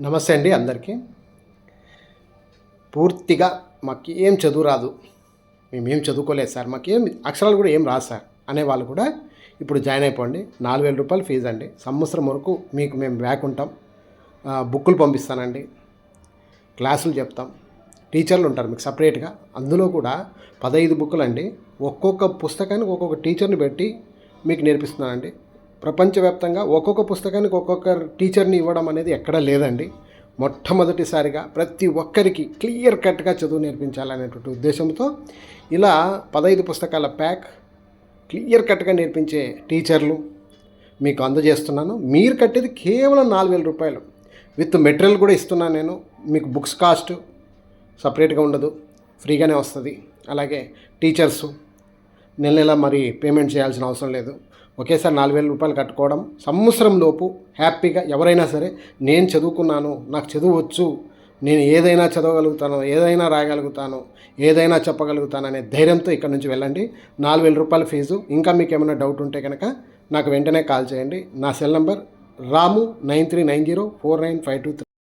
నమస్తే అండి అందరికీ. పూర్తిగా మాకేం చదువు రాదు, మేమేం చదువుకోలేదు సార్, మాకేం అక్షరాలు కూడా ఏం రాదు సార్ అనేవాళ్ళు కూడా ఇప్పుడు జాయిన్ అయిపోండి. 4,000 రూపాయలు ఫీజు అండి. సంవత్సరం వరకు మీకు మేము బ్యాక్ ఉంటాం. బుక్కులు పంపిస్తానండి, క్లాసులు చెప్తాం, టీచర్లు ఉంటారు మీకు సపరేట్గా. అందులో కూడా 15 బుక్కులు అండి. ఒక్కొక్క పుస్తకానికి ఒక్కొక్క టీచర్ని పెట్టి మీకు నేర్పిస్తున్నానండి. ప్రపంచవ్యాప్తంగా ఒక్కొక్క పుస్తకానికి ఒక్కొక్క టీచర్ని ఇవ్వడం అనేది ఎక్కడా లేదండి. మొట్టమొదటిసారిగా ప్రతి ఒక్కరికి క్లియర్ కట్గా చదువు నేర్పించాలనేటువంటి ఉద్దేశంతో ఇలా 15 పుస్తకాల ప్యాక్ క్లియర్ కట్గా నేర్పించే టీచర్లు మీకు అందజేస్తున్నాను. మీరు కట్టేది కేవలం 4,000 రూపాయలు. విత్ మెటీరియల్ కూడా ఇస్తున్నాను నేను. మీకు బుక్స్ కాస్ట్ సపరేట్గా ఉండదు, ఫ్రీగానే వస్తుంది. అలాగే టీచర్సు నెల నెల మరి పేమెంట్ చేయాల్సిన అవసరం లేదు. ఒకేసారి 4,000 రూపాయలు కట్టుకోవడం, సంవత్సరం లోపు హ్యాపీగా ఎవరైనా సరే నేను చదువుకున్నాను, నాకు చదువు వచ్చు, నేను ఏదైనా చదవగలుగుతాను, ఏదైనా రాయగలుగుతాను, ఏదైనా చెప్పగలుగుతాను అనే ధైర్యంతో ఇక్కడ నుంచి వెళ్ళండి. 4,000 రూపాయల ఫీజు. ఇంకా మీకు ఏమైనా డౌట్ ఉంటే కనుక నాకు వెంటనే కాల్ చేయండి. నా సెల్ నంబర్ రాము 93904952.